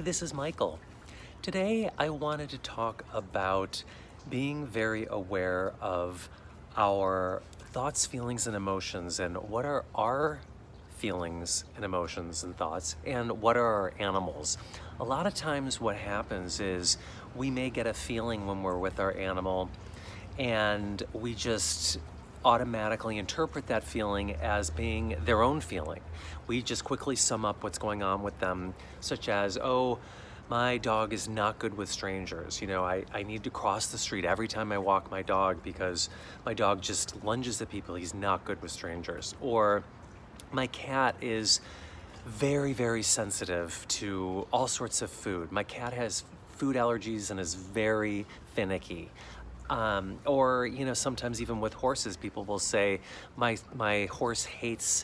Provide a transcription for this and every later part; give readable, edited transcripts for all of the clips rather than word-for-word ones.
this is Michael. Today I wanted to talk about being very aware of our thoughts, feelings, and emotions, and what are our feelings and emotions and thoughts, and what are our animals. A lot of times what happens is we may get a feeling when we're with our animal and we just automatically interpret that feeling as being their own feeling. We just quickly sum up what's going on with them, such as, oh, my dog is not good with strangers. I need to cross the street every time I walk my dog because my dog just lunges at people. He's not good with strangers. Or my cat is very, very sensitive to all sorts of food. My cat has food allergies and is very finicky. Or sometimes even with horses, people will say, my horse hates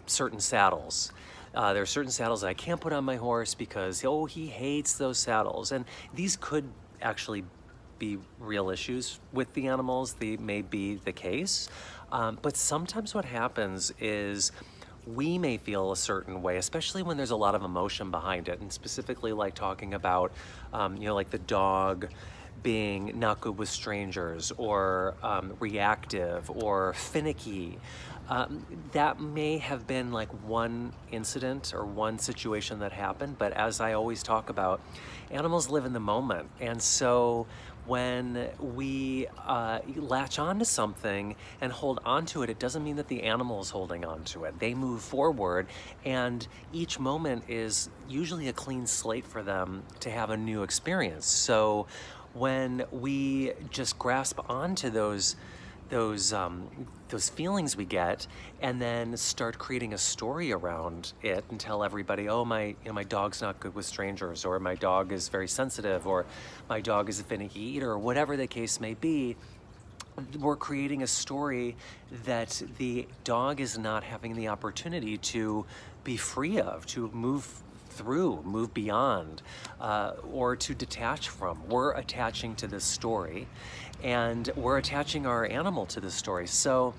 certain saddles. There are certain saddles that I can't put on my horse because, he hates those saddles. And these could actually be real issues with the animals. They may be the case. But sometimes what happens is we may feel a certain way, especially when there's a lot of emotion behind it. And specifically like talking about, like the dog being not good with strangers, or reactive or finicky. That may have been like one incident or one situation that happened, but as I always talk about, animals live in the moment. And so when we latch onto something and hold onto it, it doesn't mean that the animal is holding onto it. They move forward, and each moment is usually a clean slate for them to have a new experience. So when we just grasp onto those feelings we get, and then start creating a story around it and tell everybody, oh, my dog's not good with strangers, or my dog is very sensitive, or my dog is a finicky eater, or whatever the case may be, we're creating a story that the dog is not having the opportunity to be free of, to move through, move beyond, or to detach from. We're attaching to this story, and we're attaching our animal to this story. So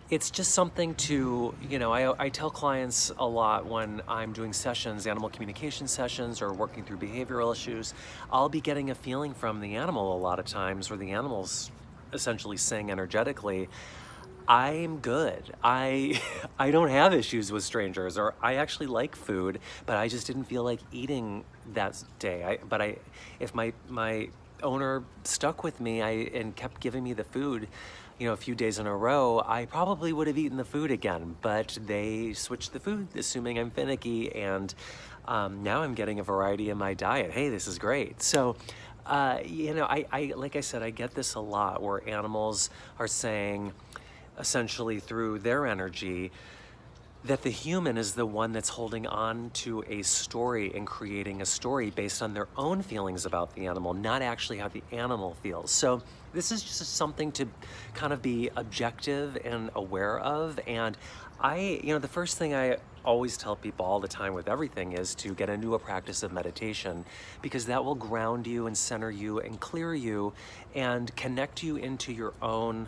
it's just something to, I tell clients a lot when I'm doing sessions, animal communication sessions, or working through behavioral issues, I'll be getting a feeling from the animal a lot of times, or the animal's essentially saying energetically, I'm good. I don't have issues with strangers, or I actually like food, but I just didn't feel like eating that day. If my owner stuck with me and kept giving me the food, a few days in a row, I probably would have eaten the food again, but they switched the food, assuming I'm finicky, and now I'm getting a variety in my diet. Hey, this is great. So, I like I said, I get this a lot where animals are saying, essentially through their energy, that the human is the one that's holding on to a story and creating a story based on their own feelings about the animal, not actually how the animal feels. So this is just something to kind of be objective and aware of. And the first thing I always tell people all the time with everything is to get into a practice of meditation, because that will ground you and center you and clear you and connect you into your own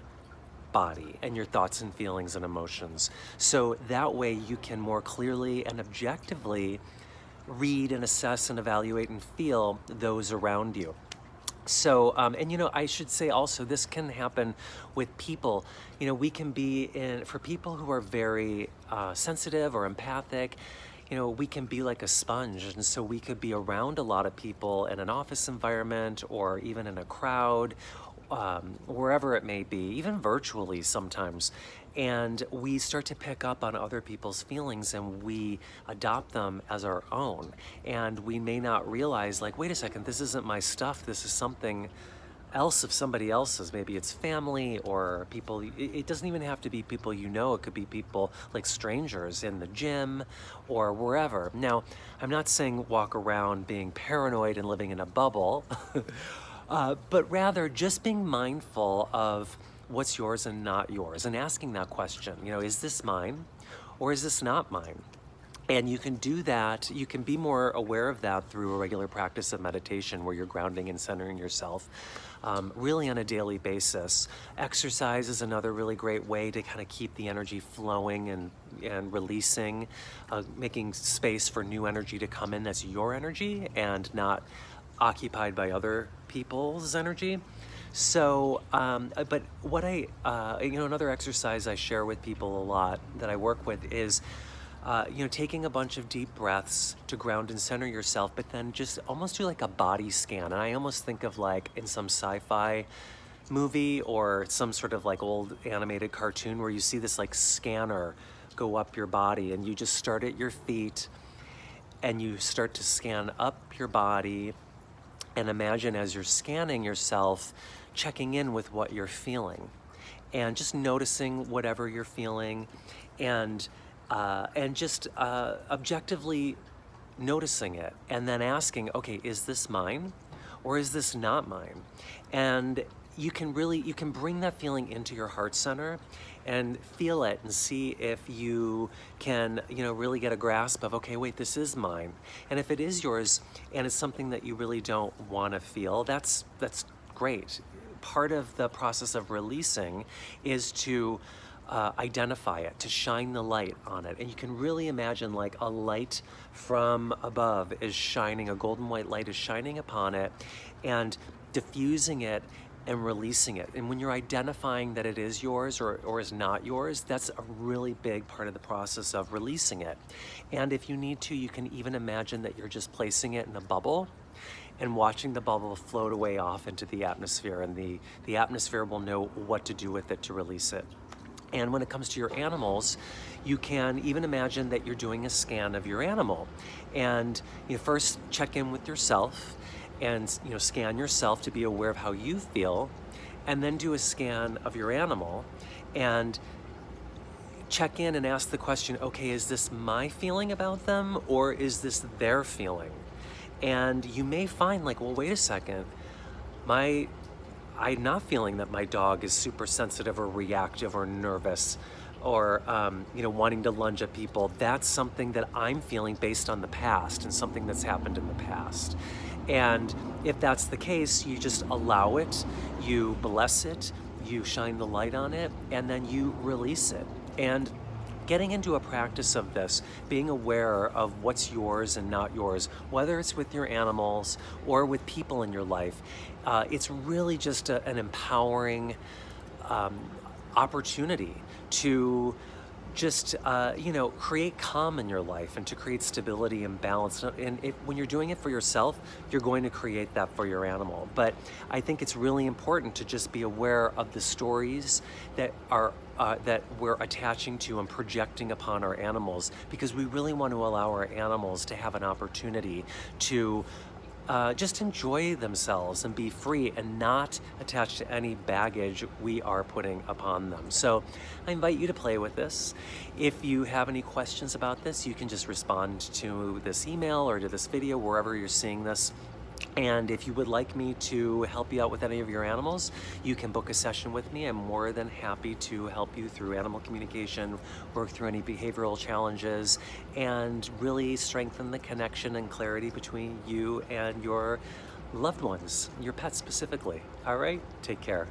body and your thoughts and feelings and emotions. So that way you can more clearly and objectively read and assess and evaluate and feel those around you. So, I should say also, this can happen with people. We can be for people who are very sensitive or empathic, we can be like a sponge. And so we could be around a lot of people in an office environment, or even in a crowd, wherever it may be, even virtually sometimes. And we start to pick up on other people's feelings and we adopt them as our own. And we may not realize, like, wait a second, this isn't my stuff. This is something else of somebody else's. Maybe it's family or people. It doesn't even have to be people it could be people like strangers in the gym or wherever. Now, I'm not saying walk around being paranoid and living in a bubble, but rather just being mindful of what's yours and not yours, and asking that question, is this mine or is this not mine? And you can do that, you can be more aware of that through a regular practice of meditation where you're grounding and centering yourself really on a daily basis. Exercise is another really great way to kind of keep the energy flowing and releasing, making space for new energy to come in that's your energy and not occupied by other people's energy. So, but what another exercise I share with people a lot that I work with is taking a bunch of deep breaths to ground and center yourself, but then just almost do like a body scan. And I almost think of like in some sci-fi movie or some sort of like old animated cartoon where you see this like scanner go up your body, and you just start at your feet and you start to scan up your body, and imagine as you're scanning yourself, checking in with what you're feeling and just noticing whatever you're feeling, and just objectively noticing it, and then asking, okay, is this mine or is this not mine? And you can bring that feeling into your heart center and feel it and see if you can, really get a grasp of, okay, wait, this is mine. And if it is yours and it's something that you really don't want to feel, that's great. Part of the process of releasing is to identify it, to shine the light on it. And you can really imagine like a light from above is shining, a golden white light is shining upon it and diffusing it and releasing it. And when you're identifying that it is yours or is not yours, that's a really big part of the process of releasing it. And if you need to, you can even imagine that you're just placing it in a bubble and watching the bubble float away off into the atmosphere, and the atmosphere will know what to do with it to release it. And when it comes to your animals, you can even imagine that you're doing a scan of your animal. And you first check in with yourself and scan yourself to be aware of how you feel, and then do a scan of your animal and check in and ask the question, okay, is this my feeling about them or is this their feeling? And you may find like, well, wait a second, I'm not feeling that my dog is super sensitive or reactive or nervous or wanting to lunge at people. That's something that I'm feeling based on the past and something that's happened in the past. And if that's the case, you just allow it, you bless it, you shine the light on it, and then you release it. And getting into a practice of this, being aware of what's yours and not yours, whether it's with your animals or with people in your life, it's really just an empowering opportunity to just create calm in your life and to create stability and balance. And when you're doing it for yourself, you're going to create that for your animal. But I think it's really important to just be aware of the stories that are that we're attaching to and projecting upon our animals, because we really want to allow our animals to have an opportunity to just enjoy themselves and be free and not attached to any baggage we are putting upon them. So I invite you to play with this. If you have any questions about this, you can just respond to this email or to this video, wherever you're seeing this. And if you would like me to help you out with any of your animals, you can book a session with me. I'm more than happy to help you through animal communication, work through any behavioral challenges, and really strengthen the connection and clarity between you and your loved ones, your pets specifically. All right, take care.